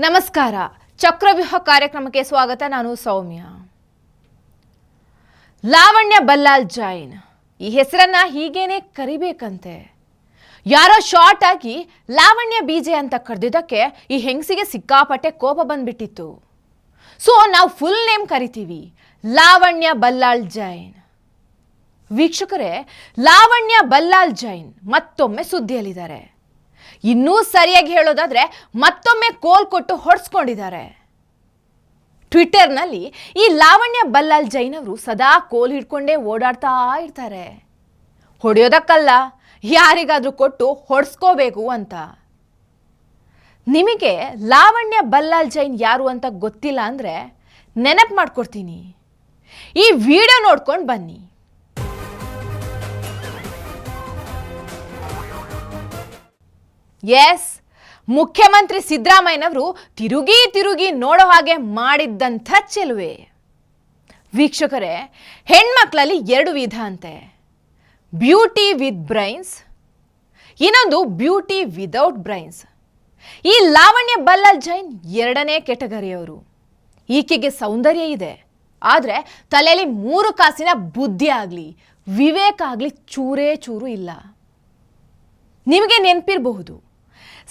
ನಮಸ್ಕಾರ. ಚಕ್ರವ್ಯೂಹ ಕಾರ್ಯಕ್ರಮಕ್ಕೆ ಸ್ವಾಗತ. ನಾನು ಸೌಮ್ಯ. ಲಾವಣ್ಯ ಬಲ್ಲಾಳ್ ಜೈನ್ ಈ ಹೆಸರನ್ನ ಹೀಗೇನೆ ಕರಿಬೇಕಂತೆ. ಯಾರೋ ಶಾರ್ಟ್ ಆಗಿ ಲಾವಣ್ಯ ಬೀಜೆ ಅಂತ ಕರೆದಿದ್ದಕ್ಕೆ ಈ ಹೆಂಗಸಿಗೆ ಸಿಕ್ಕಾಪಟ್ಟೆ ಕೋಪ ಬಂದ್ಬಿಟ್ಟಿತ್ತು. ಸೊ ನಾವು ಫುಲ್ ನೇಮ್ ಕರಿತೀವಿ, ಲಾವಣ್ಯ ಬಲ್ಲಾಳ್ ಜೈನ್. ವೀಕ್ಷಕರೇ, ಲಾವಣ್ಯ ಬಲ್ಲಾಳ್ ಜೈನ್ ಮತ್ತೊಮ್ಮೆ ಸುದ್ದಿಯಲ್ಲಿದ್ದಾರೆ. ಇನ್ನೂ ಸರಿಯಾಗಿ ಹೇಳೋದಾದ್ರೆ ಮತ್ತೊಮ್ಮೆ ಕೋಲ್ ಕೊಟ್ಟು ಹೊಡೆಸ್ಕೊಂಡಿದ್ದಾರೆ. ಟ್ವಿಟರ್ನಲ್ಲಿ ಈ ಲಾವಣ್ಯ ಬಲ್ಲಾಳ್ ಜೈನ್ ಅವರು ಸದಾ ಕೋಲ್ ಹಿಡ್ಕೊಂಡೇ ಓಡಾಡ್ತಾ ಇರ್ತಾರೆ. ಹೊಡೆಯೋದಕ್ಕಲ್ಲ, ಯಾರಿಗಾದ್ರೂ ಕೊಟ್ಟು ಹೊಡೆಸ್ಕೋಬೇಕು ಅಂತ. ನಿಮಗೆ ಲಾವಣ್ಯ ಬಲ್ಲಾಳ್ ಜೈನ್ ಯಾರು ಅಂತ ಗೊತ್ತಿಲ್ಲ ಅಂದ್ರೆ ನೆನಪು ಮಾಡ್ಕೊಡ್ತೀನಿ. ಈ ವಿಡಿಯೋ ನೋಡ್ಕೊಂಡು ಬನ್ನಿ. ಎಸ್, ಮುಖ್ಯಮಂತ್ರಿ ಸಿದ್ದರಾಮಯ್ಯನವರು ತಿರುಗಿ ನೋಡೋ ಹಾಗೆ ಮಾಡಿದ್ದಂಥ ಚೆಲುವೆ. ವೀಕ್ಷಕರೇ, ಹೆಣ್ಮಕ್ಳಲ್ಲಿ ಎರಡು ವಿಧ ಅಂತೆ, ಬ್ಯೂಟಿ ವಿತ್ ಬ್ರೈನ್ಸ್, ಇನ್ನೊಂದು ಬ್ಯೂಟಿ ವಿದೌಟ್ ಬ್ರೈನ್ಸ್. ಈ ಲಾವಣ್ಯ ಬಲ್ಲಾಳ್ ಜೈನ್ ಎರಡನೇ ಕೆಟಗರಿಯವರು. ಈಕೆಗೆ ಸೌಂದರ್ಯ ಇದೆ, ಆದರೆ ತಲೆಯಲ್ಲಿ 3 ಕಾಸಿನ ಬುದ್ಧಿ ಆಗಲಿ ವಿವೇಕ ಆಗಲಿ ಚೂರೇ ಚೂರು ಇಲ್ಲ. ನಿಮಗೆ ನೆನಪಿರಬಹುದು,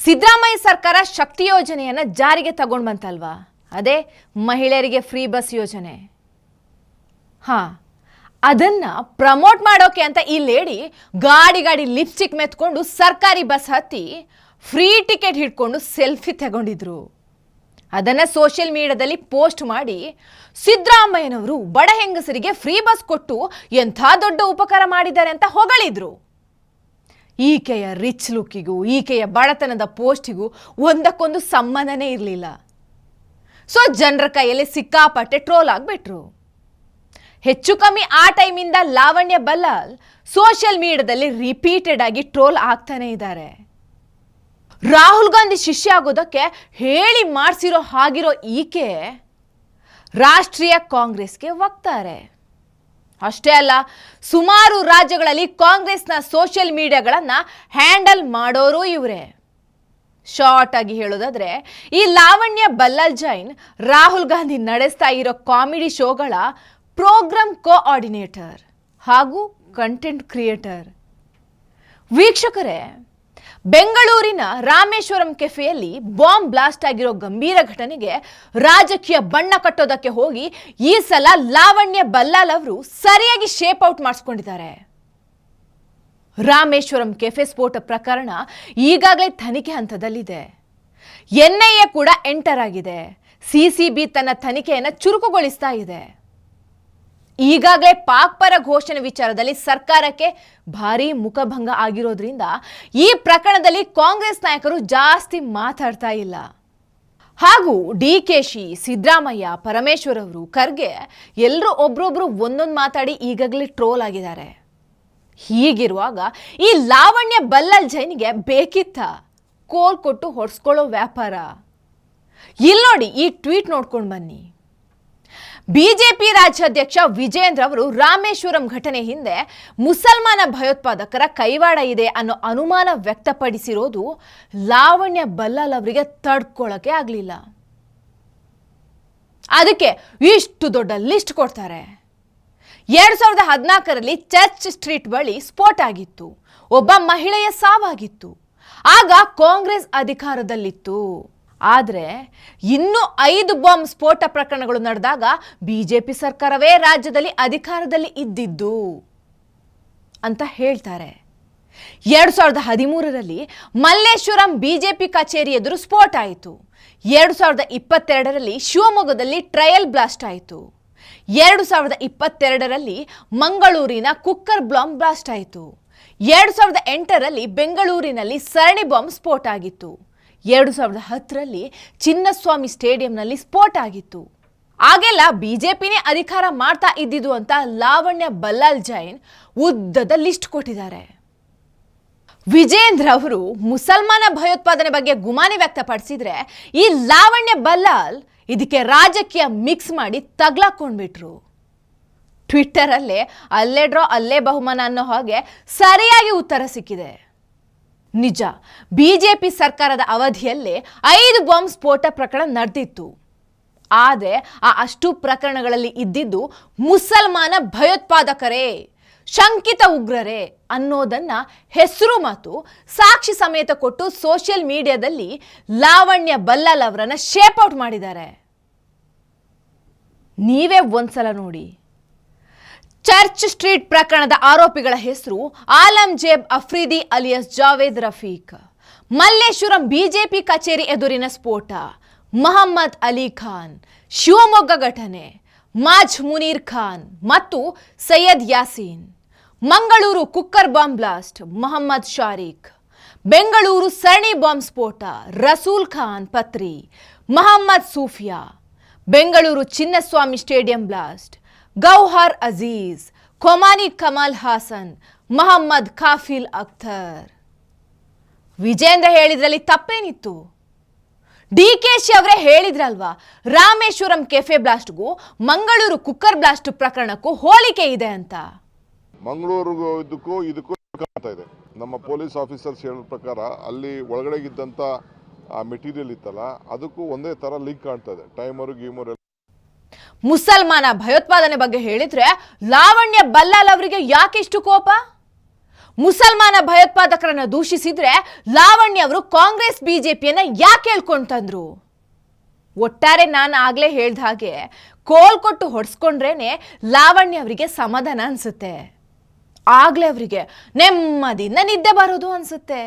ಸಿದ್ದರಾಮಯ್ಯ ಸರ್ಕಾರ ಶಕ್ತಿ ಯೋಜನೆಯನ್ನು ಜಾರಿಗೆ ತಗೊಂಡು ಬಂತಲ್ವಾ, ಅದೇ ಮಹಿಳೆಯರಿಗೆ ಫ್ರೀ ಬಸ್ ಯೋಜನೆ. ಅದನ್ನು ಪ್ರಮೋಟ್ ಮಾಡೋಕೆ ಅಂತ ಈ ಲೇಡಿ ಗಾಡಿ ಲಿಪ್ಸ್ಟಿಕ್ ಮೆತ್ಕೊಂಡು ಸರ್ಕಾರಿ ಬಸ್ ಹತ್ತಿ ಫ್ರೀ ಟಿಕೆಟ್ ಹಿಡ್ಕೊಂಡು ಸೆಲ್ಫಿ ತಗೊಂಡಿದ್ರು. ಅದನ್ನು ಸೋಷಿಯಲ್ ಮೀಡಿಯಾದಲ್ಲಿ ಪೋಸ್ಟ್ ಮಾಡಿ ಸಿದ್ದರಾಮಯ್ಯನವರು ಬಡ ಹೆಂಗಸರಿಗೆ ಫ್ರೀ ಬಸ್ ಕೊಟ್ಟು ಎಂಥ ದೊಡ್ಡ ಉಪಕಾರ ಮಾಡಿದ್ದಾರೆ ಅಂತ ಹೊಗಳಿದ್ರು. ಈಕೆಯ ರಿಚ್ ಲುಕ್ಕಿಗೂ ಈಕೆಯ ಬಡತನದ ಪೋಸ್ಟಿಗೂ ಒಂದಕ್ಕೊಂದು ಸಂಬಂಧನೇ ಇರಲಿಲ್ಲ. ಸೊ ಜನರ ಕೈಯಲ್ಲಿ ಸಿಕ್ಕಾಪಟ್ಟೆ ಟ್ರೋಲ್ ಆಗಿಬಿಟ್ರು. ಹೆಚ್ಚು ಕಮ್ಮಿ ಆ ಟೈಮಿಂದ ಲಾವಣ್ಯ ಬಲ್ಲಾಳ್ ಸೋಷಿಯಲ್ ಮೀಡಿಯಾದಲ್ಲಿ ರಿಪೀಟೆಡ್ ಆಗಿ ಟ್ರೋಲ್ ಆಗ್ತಾನೆ ಇದ್ದಾರೆ. ರಾಹುಲ್ ಗಾಂಧಿ ಶಿಷ್ಯ ಆಗೋದಕ್ಕೆ ಹೇಳಿ ಮಾಡಿಸಿರೋ ಹಾಗಿರೋ ಈಕೆ ರಾಷ್ಟ್ರೀಯ ಕಾಂಗ್ರೆಸ್ಗೆ ಹೋಗ್ತಾರೆ. ಅಷ್ಟೇ ಅಲ್ಲ, ಸುಮಾರು ರಾಜ್ಯಗಳಲ್ಲಿ ಕಾಂಗ್ರೆಸ್ನ ಸೋಷಿಯಲ್ ಮೀಡಿಯಾಗಳನ್ನು ಹ್ಯಾಂಡಲ್ ಮಾಡೋರು ಇವರೇ. ಶಾರ್ಟ್ ಆಗಿ ಹೇಳೋದಾದ್ರೆ, ಈ ಲಾವಣ್ಯ ಬಲ್ಲಾಳ್ ಜೈನ್ ರಾಹುಲ್ ಗಾಂಧಿ ನಡೆಸ್ತಾ ಇರೋ ಕಾಮಿಡಿ ಶೋಗಳ ಪ್ರೋಗ್ರಾಮ್ ಕೋಆರ್ಡಿನೇಟರ್ ಹಾಗೂ ಕಂಟೆಂಟ್ ಕ್ರಿಯೇಟರ್. ವೀಕ್ಷಕರೇ, ಬೆಂಗಳೂರಿನ ರಾಮೇಶ್ವರಂ ಕೆಫೆಯಲ್ಲಿ ಬಾಂಬ್ ಬ್ಲಾಸ್ಟ್ ಆಗಿರೋ ಗಂಭೀರ ಘಟನೆಗೆ ರಾಜಕೀಯ ಬಣ್ಣ ಕಟ್ಟೋದಕ್ಕೆ ಹೋಗಿ ಈ ಸಲ ಲಾವಣ್ಯ ಬಲ್ಲಾಳ್ ಅವರು ಸರಿಯಾಗಿ ಶೇಪ್ ಔಟ್ ಮಾಡಿಸ್ಕೊಂಡಿದ್ದಾರೆ. ರಾಮೇಶ್ವರಂ ಕೆಫೆ ಸ್ಫೋಟ ಪ್ರಕರಣ ಈಗಾಗಲೇ ತನಿಖೆ ಹಂತದಲ್ಲಿದೆ. ಎನ್ಐಎ ಕೂಡ ಎಂಟರ್ ಆಗಿದೆ. ಸಿಸಿಬಿ ತನ್ನ ತನಿಖೆಯನ್ನು ಚುರುಕುಗೊಳಿಸ್ತಾ ಇದೆ. ಈಗಾಗಲೇ ಪಾಕ್ ಪರ ಘೋಷಣೆ ವಿಚಾರದಲ್ಲಿ ಸರ್ಕಾರಕ್ಕೆ ಭಾರೀ ಮುಖಭಂಗ ಆಗಿರೋದ್ರಿಂದ ಈ ಪ್ರಕರಣದಲ್ಲಿ ಕಾಂಗ್ರೆಸ್ ನಾಯಕರು ಜಾಸ್ತಿ ಮಾತಾಡ್ತಾ ಇಲ್ಲ. ಹಾಗೂ ಡಿಕೆಶಿ, ಸಿದ್ದರಾಮಯ್ಯ, ಪರಮೇಶ್ವರ್ ಅವರು, ಖರ್ಗೆ ಎಲ್ಲರೂ ಒಬ್ರೊಬ್ರು ಒಂದೊಂದು ಮಾತಾಡಿ ಈಗಾಗಲೇ ಟ್ರೋಲ್ ಆಗಿದ್ದಾರೆ. ಹೀಗಿರುವಾಗ ಈ ಲಾವಣ್ಯ ಬಲ್ಲಾಳ್ ಜೈನ್ಗೆ ಬೇಕಿತ್ತ ಕೋಲ್ ಕೊಟ್ಟು ಹೊಡ್ಸ್ಕೊಳ್ಳೋ ವ್ಯಾಪಾರ? ಇಲ್ಲಿ ನೋಡಿ, ಈ ಟ್ವೀಟ್ ನೋಡ್ಕೊಂಡು ಬನ್ನಿ. ಬಿಜೆಪಿ ರಾಜ್ಯಾಧ್ಯಕ್ಷ ವಿಜೇಂದ್ರ ಅವರು ರಾಮೇಶ್ವರಂ ಘಟನೆ ಹಿಂದೆ ಮುಸಲ್ಮಾನ ಭಯೋತ್ಪಾದಕರ ಕೈವಾಡ ಇದೆ ಅನ್ನೋ ಅನುಮಾನ ವ್ಯಕ್ತಪಡಿಸಿರೋದು ಲಾವಣ್ಯ ಬಲ್ಲಾಳ್ ಅವರಿಗೆ ತಡ್ಕೊಳ್ಳೋಕೆ ಆಗಲಿಲ್ಲ. ಅದಕ್ಕೆ ಇಷ್ಟು ದೊಡ್ಡ ಲಿಸ್ಟ್ ಕೊಡ್ತಾರೆ. 2014ರಲ್ಲಿ ಚರ್ಚ್ ಸ್ಟ್ರೀಟ್ ಬಳಿ ಸ್ಫೋಟ ಆಗಿತ್ತು. ಒಬ್ಬ ಮಹಿಳೆಯ ಸಾವಾಗಿತ್ತು. ಆಗ ಕಾಂಗ್ರೆಸ್ ಅಧಿಕಾರದಲ್ಲಿತ್ತು. ಆದರೆ ಇನ್ನೂ 5 ಬಾಂಬ್ ಸ್ಫೋಟ ಪ್ರಕರಣಗಳು ನಡೆದಾಗ ಬಿಜೆಪಿ ಸರ್ಕಾರವೇ ರಾಜ್ಯದಲ್ಲಿ ಅಧಿಕಾರದಲ್ಲಿ ಇದ್ದಿದ್ದು ಅಂತ ಹೇಳ್ತಾರೆ. 2013ರಲ್ಲಿ ಮಲ್ಲೇಶ್ವರಂ ಬಿಜೆಪಿ ಕಚೇರಿ ಎದುರು ಸ್ಫೋಟ ಆಯಿತು. 2022ರಲ್ಲಿ ಶಿವಮೊಗ್ಗದಲ್ಲಿ ಟ್ರಯಲ್ ಬ್ಲಾಸ್ಟ್ ಆಯಿತು. 2022ರಲ್ಲಿ ಮಂಗಳೂರಿನ ಕುಕ್ಕರ್ ಬಾಂಬ್ ಬ್ಲಾಸ್ಟ್ ಆಯಿತು. 2008ರಲ್ಲಿ ಬೆಂಗಳೂರಿನಲ್ಲಿ ಸರಣಿ ಬಾಂಬ್ ಸ್ಫೋಟ ಆಗಿತ್ತು. 2010ರಲ್ಲಿ ಚಿನ್ನಸ್ವಾಮಿ ಸ್ಟೇಡಿಯಂನಲ್ಲಿ ಸ್ಫೋಟ ಆಗಿತ್ತು. ಆಗೆಲ್ಲ ಬಿಜೆಪಿನೇ ಅಧಿಕಾರ ಮಾಡ್ತಾ ಇದ್ದಿದ್ದು ಅಂತ ಲಾವಣ್ಯ ಬಲ್ಲಾಳ್ ಜೈನ್ ಉದ್ದದ ಲಿಸ್ಟ್ ಕೊಟ್ಟಿದ್ದಾರೆ. ವಿಜೇಂದ್ರ ಅವರು ಮುಸಲ್ಮಾನ ಭಯೋತ್ಪಾದನೆ ಬಗ್ಗೆ ಗುಮಾನಿ ವ್ಯಕ್ತಪಡಿಸಿದ್ರೆ, ಈ ಲಾವಣ್ಯ ಬಲ್ಲಾಳ್ ಇದಕ್ಕೆ ರಾಜಕೀಯ ಮಿಕ್ಸ್ ಮಾಡಿ ತಗ್ಲಾಕೊಂಡ್ಬಿಟ್ರು. ಟ್ವಿಟ್ಟರಲ್ಲೇ ಅಲ್ಲೇ ಡ್ರಾ ಅಲ್ಲೇ ಬಹುಮಾನ ಅನ್ನೋ ಹಾಗೆ ಸರಿಯಾಗಿ ಉತ್ತರ ಸಿಕ್ಕಿದೆ. ನಿಜ, ಬಿಜೆಪಿ ಸರ್ಕಾರದ ಅವಧಿಯಲ್ಲೇ 5 ಬಾಂಬ್ ಸ್ಫೋಟ ಪ್ರಕರಣ ನಡೆದಿತ್ತು. ಆದರೆ ಅಷ್ಟು ಪ್ರಕರಣಗಳಲ್ಲಿ ಇದ್ದಿದ್ದು ಮುಸಲ್ಮಾನ ಭಯೋತ್ಪಾದಕರೇ, ಶಂಕಿತ ಉಗ್ರರೇ ಅನ್ನೋದನ್ನ ಹೆಸರು ಮತ್ತು ಸಾಕ್ಷಿ ಸಮೇತ ಕೊಟ್ಟು ಸೋಷಿಯಲ್ ಮೀಡಿಯಾದಲ್ಲಿ ಲಾವಣ್ಯ ಬಲ್ಲಾಲ್ ಅವರನ್ನ ಶೇಪ್ ಔಟ್ ಮಾಡಿದ್ದಾರೆ. ನೀವೇ ಒಂದ್ಸಲ ನೋಡಿ. ಚರ್ಚ್ ಸ್ಟ್ರೀಟ್ ಪ್ರಕರಣದ ಆರೋಪಿಗಳ ಹೆಸರು ಆಲಂಜೇಬ್ ಅಫ್ರಿದಿ ಅಲಿಯಾಸ್ ಜಾವೇದ್ ರಫೀಕ್, ಮಲ್ಲೇಶ್ವರಂ ಬಿಜೆಪಿ ಕಚೇರಿ ಎದುರಿನ ಸ್ಫೋಟ, ಮೊಹಮ್ಮದ್ ಅಲಿ ಖಾನ್, ಶಿವಮೊಗ್ಗ ಘಟನೆ, ಮಾಜ್ ಮುನೀರ್ ಖಾನ್ ಮತ್ತು Syed Yasin, Mangaluru cooker bomb blast, Mohammed Shariq, Bengaluru ಸರಣಿ ಬಾಂಬ್ ಸ್ಫೋಟ, ರಸೂಲ್ ಖಾನ್ ಪತ್ರಿ, ಮೊಹಮ್ಮದ್ ಸೂಫಿಯಾ, ಬೆಂಗಳೂರು ಚಿನ್ನಸ್ವಾಮಿ ಸ್ಟೇಡಿಯಂ ಬ್ಲಾಸ್ಟ್, ಗೌಹರ್ ಅಜೀಜ್, ಕೊಮಾನಿ ಕಮಲ್ ಹಾಸನ್, ಮೊಹಮ್ಮದ್ ಕಾಫಿಲ್ ಅಖ್ತರ್. ವಿಜೇಂದ್ರ ಹೇಳಿದ್ರಲ್ಲಿ ತಪ್ಪೇನಿತ್ತು? ಡಿಕೆಶಿ ಅವರೇ ಹೇಳಿದ್ರಲ್ವಾ, ರಾಮೇಶ್ವರಂ ಕೆಫೆ ಬ್ಲಾಸ್ಟ್ಗೂ ಮಂಗಳೂರು ಕುಕ್ಕರ್ ಬ್ಲಾಸ್ಟ್ ಪ್ರಕರಣಕ್ಕೂ ಹೋಲಿಕೆ ಇದೆ ಅಂತ. ಮಂಗಳೂರಿಗೂ ಇದಕ್ಕೂ ಕಾಣ್ತಾ ಇದೆ. ನಮ್ಮ ಪೊಲೀಸ್ ಆಫೀಸರ್ಸ್ ಹೇಳೋ ಪ್ರಕಾರ ಅಲ್ಲಿ ಒಳಗಡೆ ಇದ್ದಂಥ ಮೆಟೀರಿಯಲ್ ಇತ್ತಲ್ಲ, ಅದಕ್ಕೂ ಒಂದೇ ಥರ ಲಿಂಕ್ ಕಾಣ್ತಾ ಇದೆ. ಟೈಮರು ಗೀಮರು. ಮುಸಲ್ಮಾನ ಭಯೋತ್ಪಾದನೆ ಬಗ್ಗೆ ಹೇಳಿದ್ರೆ ಲಾವಣ್ಯ ಬಲ್ಲಾಲ್ ಅವರಿಗೆ ಯಾಕೆ ಇಷ್ಟು ಕೋಪ? ಮುಸಲ್ಮಾನ ಭಯೋತ್ಪಾದಕರನ್ನ ದೂಷಿಸಿದ್ರೆ ಲಾವಣ್ಯ ಅವರು ಕಾಂಗ್ರೆಸ್ ಬಿಜೆಪಿಯನ್ನ ಯಾಕೆ ಹೇಳ್ಕೊಂತಂದ್ರು? ಒಟ್ಟಾರೆ ನಾನು ಆಗ್ಲೇ ಹೇಳ್ದ ಹಾಗೆ ಕೋಲ್ ಕೊಟ್ಟು ಹೊಡ್ಸ್ಕೊಂಡ್ರೇನೆ ಲಾವಣ್ಯ ಅವರಿಗೆ ಸಮಾಧಾನ ಅನ್ಸುತ್ತೆ. ಆಗ್ಲೇ ಅವರಿಗೆ ನೆಮ್ಮದಿಯಿಂದ ನಿದ್ದೆ ಬರೋದು ಅನ್ಸುತ್ತೆ.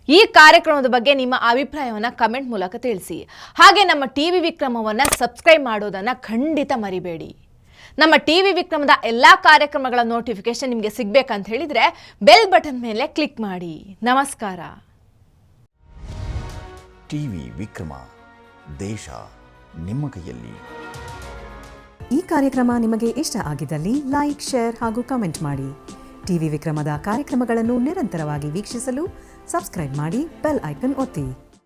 ಈ ಕಾರ್ಯಕ್ರಮದ ಬಗ್ಗೆ ನಿಮ್ಮ ಅಭಿಪ್ರಾಯವನ್ನು ಕಮೆಂಟ್ ಮೂಲಕ ತಿಳಿಸಿ. ಹಾಗೆ ನಮ್ಮ ಟಿವಿ ವಿಕ್ರಮವನ್ನು ಸಬ್ಸ್ಕ್ರೈಬ್ ಮಾಡೋದನ್ನು ಖಂಡಿತ ಮರಿಬೇಡಿ. ನಮ್ಮ ಟಿವಿ ವಿಕ್ರಮದ ಎಲ್ಲ ಕಾರ್ಯಕ್ರಮಗಳ ನೋಟಿಫಿಕೇಶನ್ ನಿಮಗೆ ಸಿಗಬೇಕಂತ ಹೇಳಿದರೆ ಬೆಲ್ ಬಟನ್ ಮೇಲೆ ಕ್ಲಿಕ್ ಮಾಡಿ. ನಮಸ್ಕಾರ. ಟಿವಿ ವಿಕ್ರಮ, ದೇಶ ನಿಮ್ಮ ಕೈಯಲ್ಲಿ. ಈ ಕಾರ್ಯಕ್ರಮ ನಿಮಗೆ ಇಷ್ಟ ಆಗಿದ್ದಲ್ಲಿ ಲೈಕ್, ಶೇರ್ ಹಾಗೂ ಕಮೆಂಟ್ ಮಾಡಿ. ಟಿವಿ ವಿಕ್ರಮದ ಕಾರ್ಯಕ್ರಮಗಳನ್ನು ನಿರಂತರವಾಗಿ ವೀಕ್ಷಿಸಲು ಸಬ್ಸ್ಕ್ರೈಬ್ ಮಾಡಿ, ಬೆಲ್ ಐಕನ್ ಒತ್ತಿ.